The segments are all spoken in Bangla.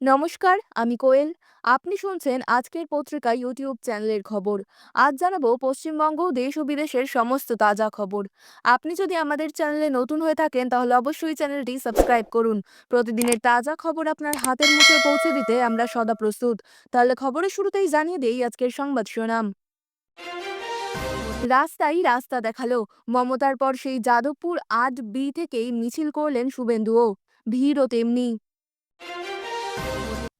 নমস্কার, আমি কোয়েল। আপনি শুনছেন আজকের পত্রিকা ইউটিউব চ্যানেলের খবর। আজ জানাবো পশ্চিমবঙ্গ, দেশ ও বিদেশের সমস্ত তাজা খবর। আপনি যদি আমাদের চ্যানেলে নতুন হয়ে থাকেন তাহলে অবশ্যই চ্যানেলটি সাবস্ক্রাইব করুন। প্রতিদিনের তাজা খবর আপনার হাতের মুঠোয় পৌঁছে দিতে আমরা সদা প্রস্তুত। তাহলে খবরের শুরুতেই জানিয়ে দেই আজকের সংবাদ শিরোনাম। রাস্তায় রাস্তা দেখালো, মমতার পর সেই যাদবপুর ৮B থেকেই মিছিল করলেন শুভেন্দুও। ভিড়ও তেমনি।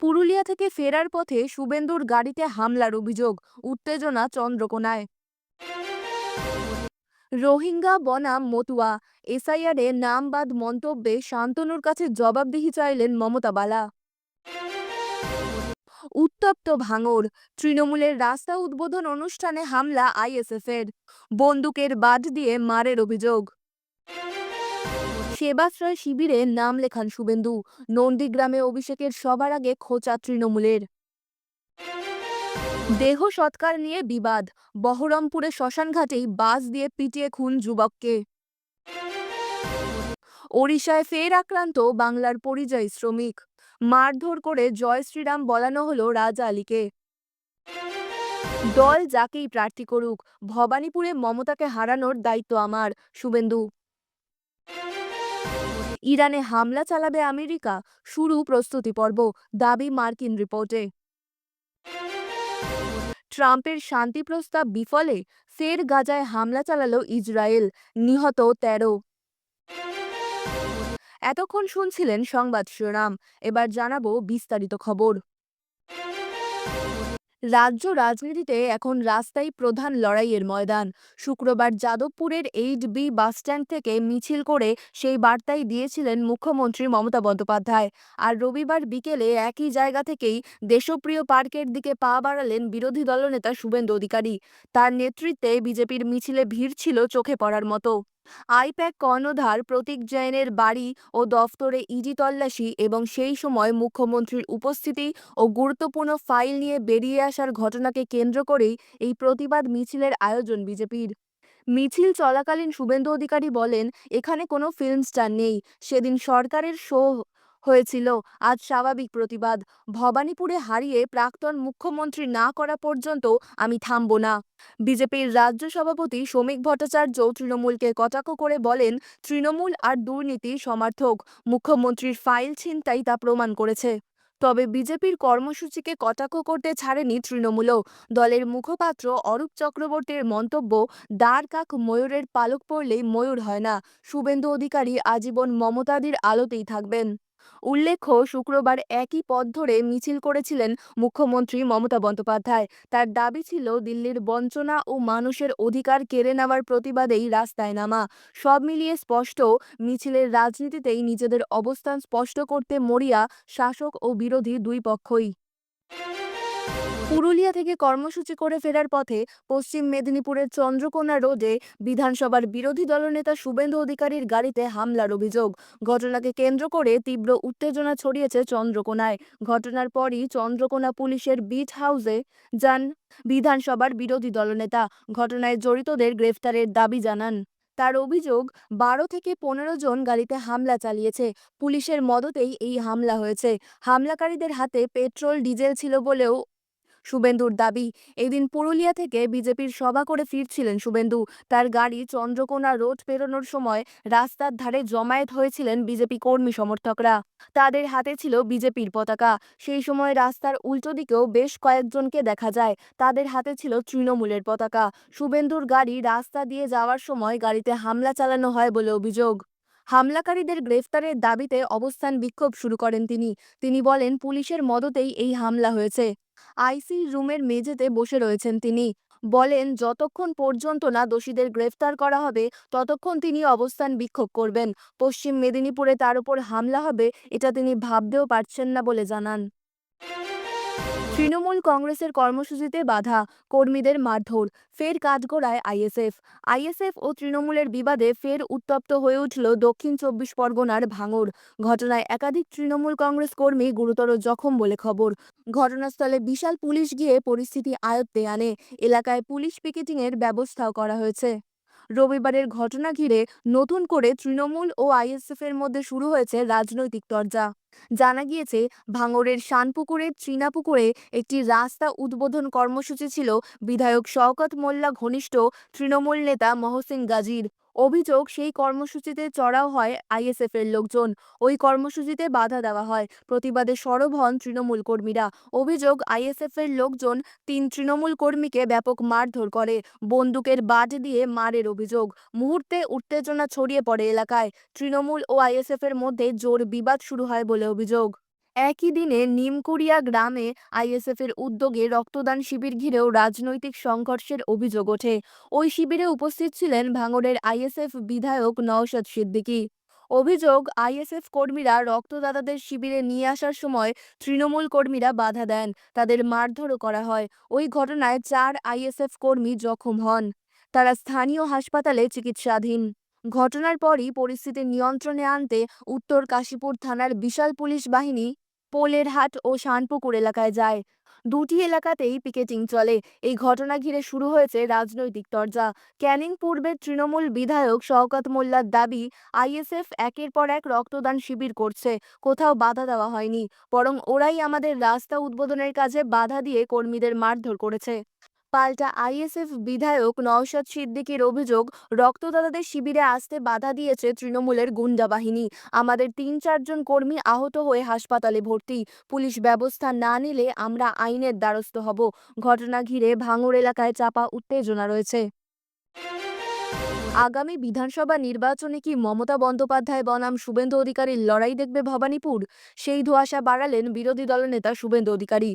পুরুলিয়া থেকে ফেরার পথে শুভেন্দুর গাড়িতে হামলার অভিযোগ, উত্তেজনা চন্দ্রকোনায়। রোহিঙ্গা বনাম মতুয়া, এসআইআরে নাম বাদ মন্তব্যে শান্তনুর কাছে জবাবদিহি চাইলেন মমতা বালা। উত্তপ্ত ভাঙড়, তৃণমূলের রাস্তা উদ্বোধন অনুষ্ঠানে হামলা আইএসএফের, বন্দুকের বাদ দিয়ে মারের অভিযোগ। সেবাশ্রয় শিবিরে নাম লেখান শুভেন্দু, নন্দীগ্রামে অভিষেকের সবার আগে খোঁচা তৃণমূলের। দেহ সৎকার নিয়ে বিবাদ, বহরমপুরে শ্মশানঘাটেই বাস দিয়ে পিটিয়ে খুন যুবককে। ওড়িশায় ফের আক্রান্ত বাংলার পরিযায়ী শ্রমিক, মারধর করে জয় শ্রীরাম বলানো হলো রাজা আলীকে। দল যাকেই প্রার্থী করুক, ভবানীপুরে মমতাকে হারানোর দায়িত্ব আমার, শুভেন্দু। ইরানে হামলা চালাবে আমেরিকা, শুরু প্রস্তুতি পর্ব, দাবি মার্কিন রিপোর্টে। ট্রাম্পের শান্তি প্রস্তাব বিফলে ফের গাজায় হামলা চালালো ইসরায়েল, নিহত ১৩। এতক্ষণ শুনছিলেন সংবাদ শিরোনাম, এবার জানাবো বিস্তারিত খবর। রাজ্য রাজনীতিতে এখন রাস্তাই প্রধান লড়াইয়ের ময়দান। শুক্রবার যাদবপুরের 8B বাসস্ট্যান্ড থেকে মিছিল করে সেই বার্তাই দিয়েছিলেন মুখ্যমন্ত্রী মমতা বন্দ্যোপাধ্যায়। আর রবিবার বিকেলে একই জায়গা থেকেই দেশপ্রিয় পার্কের দিকে পা বাড়ালেন বিরোধী দলনেতা শুভেন্দু অধিকারী। তার নেতৃত্বে বিজেপির মিছিলে ভিড় ছিল চোখে পড়ার মতো। আইপ্যাক কর্ণধার প্রতীক জৈনের বাড়ি ও দফতরে ইডি তল্লাশি এবং সেই সময় মুখ্যমন্ত্রীর উপস্থিতি ও গুরুত্বপূর্ণ ফাইল নিয়ে বেরিয়ে আসার ঘটনাকে কেন্দ্র করেই এই প্রতিবাদ মিছিলের আয়োজন বিজেপির। মিছিল চলাকালীন শুভেন্দু অধিকারী বলেন, এখানে কোনো ফিল্ম স্টার নেই, সেদিন সরকারের শো হয়েছিল, আজ স্বাভাবিক প্রতিবাদ। ভবানীপুরে হারিয়ে প্রাক্তন মুখ্যমন্ত্রী না করা পর্যন্ত আমি থামব না। বিজেপির রাজ্য সভাপতি শ্রমিক ভট্টাচার্য তৃণমূলকে কটাক্ষ করে বলেন, তৃণমূল আর দুর্নীতি সমার্থক, মুখ্যমন্ত্রীর ফাইল ছিনতাই তা প্রমাণ করেছে। তবে বিজেপির কর্মসূচিকে কটাক্ষ করতে ছাড়েনি তৃণমূলও। দলের মুখপাত্র অরূপ চক্রবর্তীর মন্তব্য, দ্বার কাক ময়ূরের পালক পড়লেই ময়ূর হয় না, শুভেন্দু অধিকারী আজীবন মমতাদির আলোতেই থাকবেন। উল্লেখ্য, শুক্রবার একই পথ ধরে মিছিল করেছিলেন মুখ্যমন্ত্রী মমতা বন্দ্যোপাধ্যায়। তার দাবি ছিল দিল্লির বঞ্চনা ও মানুষের অধিকার কেড়ে নেওয়ার প্রতিবাদেই রাস্তায় নামা। সব মিলিয়ে স্পষ্ট, মিছিলের রাজনীতিতেই নিজেদের অবস্থান স্পষ্ট করতে মরিয়া শাসক ও বিরোধী দুই পক্ষই। পুরুলিয়া থেকে কর্মসূচি করে ফেরার পথে পশ্চিম মেদিনীপুরের চন্দ্রকোনা রোডে বিধানসভার বিরোধী দলনেতা শুভেন্দু অধিকারীর গাড়িতে হামলার অভিযোগ। ঘটনাকে কেন্দ্র করে তীব্র উত্তেজনা ছড়িয়েছে চন্দ্রকোনায়। ঘটনার পরই চন্দ্রকোনা পুলিশের বিট হাউসে যান বিধানসভার বিরোধী দলনেতা। ঘটনায় জড়িতদের গ্রেফতারের দাবি জানান। তার অভিযোগ, ১২ থেকে ১৫ জন গাড়িতে হামলা চালিয়েছে, পুলিশের মদতেই এই হামলা হয়েছে। হামলাকারীদের হাতে পেট্রোল ডিজেল ছিল বলেও শুভেন্দুর দাবি। এদিন পুরুলিয়া থেকে বিজেপির সভা করে ফিরছিলেন শুভেন্দু। তার গাড়ি চন্দ্রকোনা রোড পেরোনোর সময় রাস্তার ধারে জমায়েত হয়েছিলেন বিজেপি কর্মী সমর্থকরা। তাদের হাতে ছিল বিজেপির পতাকা। সেই সময় রাস্তার উল্টো দিকেও বেশ কয়েকজনকে দেখা যায়, তাদের হাতে ছিল তৃণমূলের পতাকা। শুভেন্দুর গাড়ি রাস্তা দিয়ে যাওয়ার সময় গাড়িতে হামলা চালানো হয় বলে অভিযোগ। হামলাকারীদের গ্রেফতারের দাবিতে অবস্থান বিক্ষোভ শুরু করেন তিনি। তিনি বলেন, পুলিশের মদতেই এই হামলা হয়েছে। আইসি রুমের মেঝেতে বসে রয়েছেন তিনি। বলেন, যতক্ষণ পর্যন্ত না দোষীদের গ্রেফতার করা হবে ততক্ষণ তিনি অবস্থান বিক্ষোভ করবেন। পশ্চিম মেদিনীপুরে তার উপর হামলা হবে এটা তিনি ভাবতেও পারছেন না বলে জানান। তৃণমূল কংগ্রেসের কর্মসূচিতে বাধা, কর্মীদের মারধর, ফের কাঠগড়ায় আইএসএফ। আইএসএফ ও তৃণমূলের বিবাদে ফের উত্তপ্ত হয়ে উঠল দক্ষিণ ২৪ পরগনার ভাঙড়। ঘটনায় একাধিক তৃণমূল কংগ্রেস কর্মী গুরুতর জখম বলে খবর। ঘটনাস্থলে বিশাল পুলিশ গিয়ে পরিস্থিতি আয়ত্তে আনে। এলাকায় পুলিশ পিকেটিংয়ের ব্যবস্থাও করা হয়েছে। রবিবারের ঘটনা ঘিরে নতুন করে তৃণমূল ও আইএসএফ এর মধ্যে শুরু হয়েছে রাজনৈতিক তরজা। জানা গিয়েছে, ভাঙড়ের শানপুকুরের চীনাপুকুরে একটি রাস্তা উদ্বোধন কর্মসূচি ছিল বিধায়ক শওকত মোল্লা ঘনিষ্ঠ তৃণমূল নেতা মহসিন গাজীর। অভিযোগ, সেই কর্মসূচিতে চড়াও হয় আইএসএফ এর লোকজন। ওই কর্মসূচিতে বাধা দেওয়া হয়। প্রতিবাদে সরব হন তৃণমূল কর্মীরা। অভিযোগ, আইএসএফ এর লোকজন ৩ তৃণমূল কর্মীকে ব্যাপক মারধর করে, বন্দুকের বাট দিয়ে মারের অভিযোগ। মুহূর্তে উত্তেজনা ছড়িয়ে পড়ে এলাকায়। তৃণমূল ও আইএসএফ এর মধ্যে জোর বিবাদ শুরু হয় বলে অভিযোগ। একই দিনে নিমকুড়িয়া গ্রামে আইএসএফ এর উদ্যোগে রক্তদান শিবির ঘিরেও রাজনৈতিক সংঘর্ষের অভিযোগ ওঠে। ওই শিবিরে উপস্থিত ছিলেন ভাঙড়ের আইএসএফ বিধায়ক নওশাদ সিদ্দিকী। অভিযোগ, আইএসএফ কর্মীরা রক্তদাতাদের শিবিরে নিয়ে আসার সময় তৃণমূল কর্মীরা বাধা দেন, তাদের মারধরও করা হয়। ওই ঘটনায় 4 আইএসএফ কর্মী জখম হন। তারা স্থানীয় হাসপাতালে চিকিৎসাধীন। ঘটনার পরই পরিস্থিতি নিয়ন্ত্রণে আনতে উত্তর কাশীপুর থানার বিশাল পুলিশ বাহিনী পোলেরহাট ও শানপুকুর এলাকায় যায়। দুটি এলাকাতেই পিকেটিং চলে। এই ঘটনা ঘিরে শুরু হয়েছে রাজনৈতিক তরজা। ক্যানিং পূর্বের তৃণমূল বিধায়ক শওকত মোল্লার দাবি, আইএসএফ একের পর এক রক্তদান শিবির করছে, কোথাও বাধা দেওয়া হয়নি, বরং ওরাই আমাদের রাস্তা উদ্বোধনের কাজে বাধা দিয়ে কর্মীদের মারধর করেছে। পাল্টা আইএসএফ বিধায়ক নওশাদ সিদ্দিকীর অভিযোগ, রক্তদাতাদের শিবিরে আসতে বাধা দিয়েছে তৃণমূলের গুন্ডা বাহিনী। আমাদের ৩-৪ জন কর্মী আহত হয়ে হাসপাতালে ভর্তি। পুলিশ ব্যবস্থা না নিলে আমরা আইনের দ্বারস্থ হব। ঘটনা ঘিরে ভাঙড় এলাকায় চাপা উত্তেজনা রয়েছে। আগামী বিধানসভা নির্বাচনে কি মমতা বন্দ্যোপাধ্যায় বনাম শুভেন্দু অধিকারীর লড়াই দেখবে ভবানীপুর? সেই ধোঁয়াশা বাড়ালেন বিরোধী দলনেতা শুভেন্দু অধিকারী।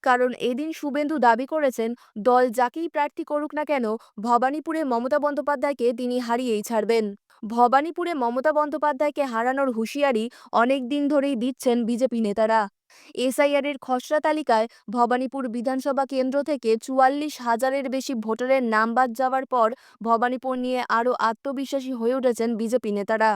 কারণ এদিন শুভেন্দু দাবি করেছেন, দল যাকেই প্রার্থী করুক না কেন, ভবানীপুরে মমতা বন্দ্যোপাধ্যায়কে তিনি হারিয়েই ছাড়বেন। ভবানীপুরে মমতা বন্দ্যোপাধ্যায়কে হারানোর হুঁশিয়ারি অনেক দিন ধরেই দিচ্ছেন বিজেপি নেতারা। এসআইআর এর খসড়া তালিকায় ভবানীপুর বিধানসভা কেন্দ্র থেকে ৪৪,০০০-এর বেশি ভোটারের নাম বাদ যাওয়ার পর ভবানীপুর নিয়ে আরও আত্মবিশ্বাসী হয়ে উঠেছেন বিজেপি নেতারা।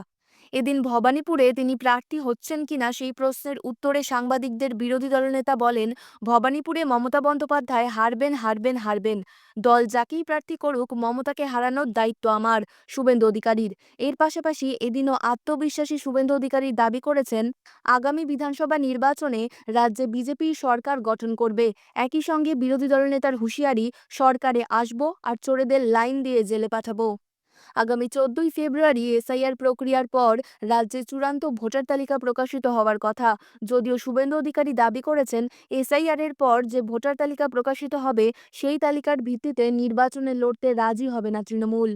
এদিন ভবানীপুরে তিনি প্রার্থী হচ্ছেন কিনা সেই প্রশ্নের উত্তরে সাংবাদিকদের বিরোধী দলনেতা বলেন, ভবানীপুরে মমতা বন্দ্যোপাধ্যায় হারবেন, হারবেন, হারবেন। দল যাকেই প্রার্থী করুক, মমতাকে হারানোর দায়িত্ব আমার, শুভেন্দু অধিকারীর। এর পাশাপাশি এদিনও আত্মবিশ্বাসী শুভেন্দু অধিকারী দাবি করেছেন, আগামী বিধানসভা নির্বাচনে রাজ্যে বিজেপি সরকার গঠন করবে। একই সঙ্গে বিরোধী দলনেতার হুঁশিয়ারি, সরকারে আসবো আর চোরেদের লাইন দিয়ে জেলে পাঠাবো। আগামী 14ই ফেব্রুয়ারি এসআইআর প্রক্রিয়ার পর রাজ্যে চূড়ান্ত ভোটার তালিকা প্রকাশিত হওয়ার কথা। যদিও শুভেন্দু অধিকারী দাবি করেছেন, এসআইআর এর পর যে ভোটার তালিকা প্রকাশিত হবে সেই তালিকার ভিত্তিতে নির্বাচনে লড়তে রাজি হবে না তৃণমূল।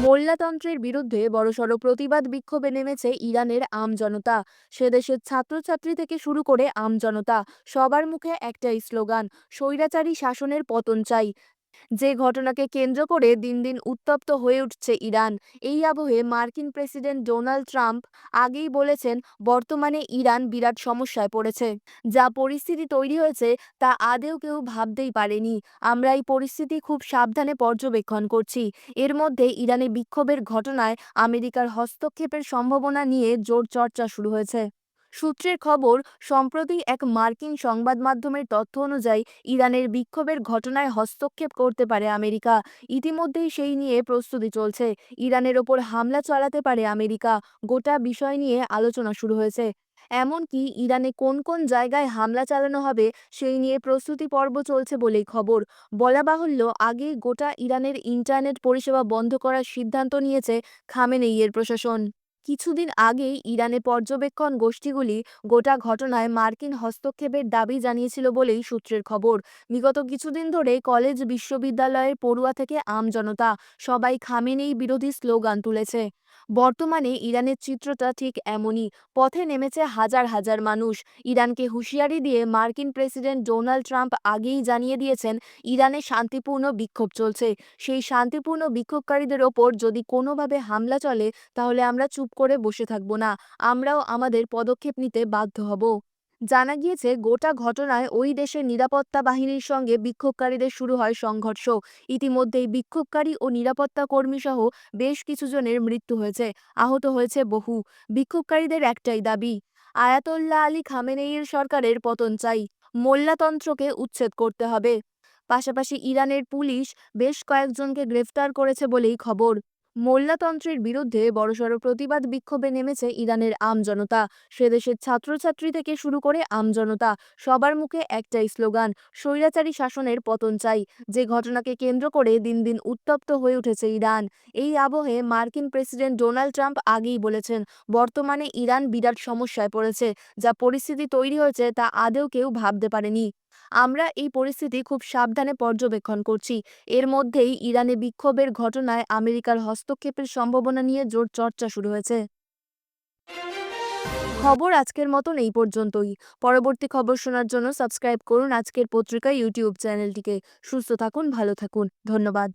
মোল্লাতন্ত্রের বিরুদ্ধে বড়সড় প্রতিবাদ বিক্ষোভে নেমেছে ইরানের আমজনতা। সেদেশের ছাত্রছাত্রী থেকে শুরু করে আমজনতা, সবার মুখে একটাই স্লোগান, স্বৈরাচারী শাসনের পতন চাই। যে ঘটনাকে কেন্দ্র করে দিন দিন উত্তপ্ত হয়ে উঠছে ইরান। এই আবহে মার্কিন প্রেসিডেন্ট ডোনাল্ড ট্রাম্প আগেই বলেছেন, বর্তমানে ইরান বিরাট সমস্যায় পড়েছে। যা পরিস্থিতি তৈরি হয়েছে তা আদেও কেউ ভাবতেই পারেনি। আমরা এই পরিস্থিতি খুব সাবধানে পর্যবেক্ষণ করছি। এর মধ্যে ইরানে বিক্ষোভের ঘটনায় আমেরিকার হস্তক্ষেপের সম্ভাবনা নিয়ে জোর চর্চা শুরু হয়েছে। সূত্রের খবর, সম্প্রতি এক মার্কিন সংবাদ মাধ্যমের তথ্য অনুযায়ী ইরানের বিক্ষোভের ঘটনায় হস্তক্ষেপ করতে পারে আমেরিকা। ইতিমধ্যেই সেই নিয়ে প্রস্তুতি চলছে। ইরানের ওপর হামলা চালাতে পারে আমেরিকা। গোটা বিষয় নিয়ে আলোচনা শুরু হয়েছে। এমনকি ইরানে কোন কোন জায়গায় হামলা চালানো হবে সেই নিয়ে প্রস্তুতি পর্ব চলছে বলেই খবর। বলা বাহুল্য, আগেই গোটা ইরানের ইন্টারনেট পরিষেবা বন্ধ করার সিদ্ধান্ত নিয়েছে খামেনেইয়ের প্রশাসন। কিছুদিন আগেই ইরানে পর্যবেক্ষণ গোষ্ঠীগুলি গোটা ঘটনায় মার্কিন হস্তক্ষেপের দাবি জানিয়েছিল বলেই সূত্রের খবর। বিগত কিছুদিন ধরে কলেজ বিশ্ববিদ্যালয়ের পড়ুয়া থেকে আমজনতা সবাই খামেনেই বিরোধী স্লোগান তুলেছে। বর্তমানে ইরানের চিত্রটা ঠিক এমনই। পথে নেমেছে হাজার হাজার মানুষ। ইরানকে হুঁশিয়ারি দিয়ে মার্কিন প্রেসিডেন্ট ডোনাল্ড ট্রাম্প আগেই জানিয়ে দিয়েছেন, ইরানে শান্তিপূর্ণ বিক্ষোভ চলছে। সেই শান্তিপূর্ণ বিক্ষোভকারীদের ওপর যদি কোনোভাবে হামলা চলে, তাহলে আমরা চুপ করে বসে থাকব না। আমরাও আমাদের পদক্ষেপ নিতে বাধ্য হব। জানা গিয়েছে, গোটা ঘটনায় ওই দেশের নিরাপত্তা বাহিনীর সঙ্গে বিক্ষোভকারীদের শুরু হয় সংঘর্ষ। ইতিমধ্যেই বিক্ষোভকারী ও নিরাপত্তা কর্মী সহ বেশ কিছু জনের মৃত্যু হয়েছে, আহত হয়েছে বহু। বিক্ষোভকারীদের একটাই দাবি, আয়াতোল্লাহ আলী খামেনেইর সরকারের পতন চাই, মোল্লাতন্ত্রকে উচ্ছেদ করতে হবে। পাশাপাশি ইরানের পুলিশ বেশ কয়েকজনকে গ্রেফতার করেছে বলেই খবর। মোল্লাতন্ত্রের বিরুদ্ধে বড়সড় প্রতিবাদ বিক্ষোভে নেমেছে ইরানের আমজনতা। সেদেশের ছাত্রছাত্রী থেকে শুরু করে আমজনতা সবার মুখে একটাই স্লোগান, স্বৈরাচারী শাসনের পতন চাই। যে ঘটনাকে কেন্দ্র করে দিন দিন উত্তপ্ত হয়ে উঠেছে ইরান। এই আবহে মার্কিন প্রেসিডেন্ট ডোনাল্ড ট্রাম্প আগেই বলেছেন, বর্তমানে ইরান বিরাট সমস্যায় পড়েছে। যা পরিস্থিতি তৈরি হয়েছে তা আদৌ কেউ ভাবতে পারেনি। আমরা এই পরিস্থিতি খুব সাবধানে পর্যবেক্ষণ করছি। এর মধ্যেই ইরানে বিক্ষোভের ঘটনায় আমেরিকার হস্তক্ষেপের সম্ভাবনা নিয়ে জোর চর্চা শুরু হয়েছে। খবর আজকের মতন এই পর্যন্তই। পরবর্তী খবর শোনার জন্য সাবস্ক্রাইব করুন আজকের পত্রিকা ইউটিউব চ্যানেলটিকে। সুস্থ থাকুন, ভালো থাকুন। ধন্যবাদ।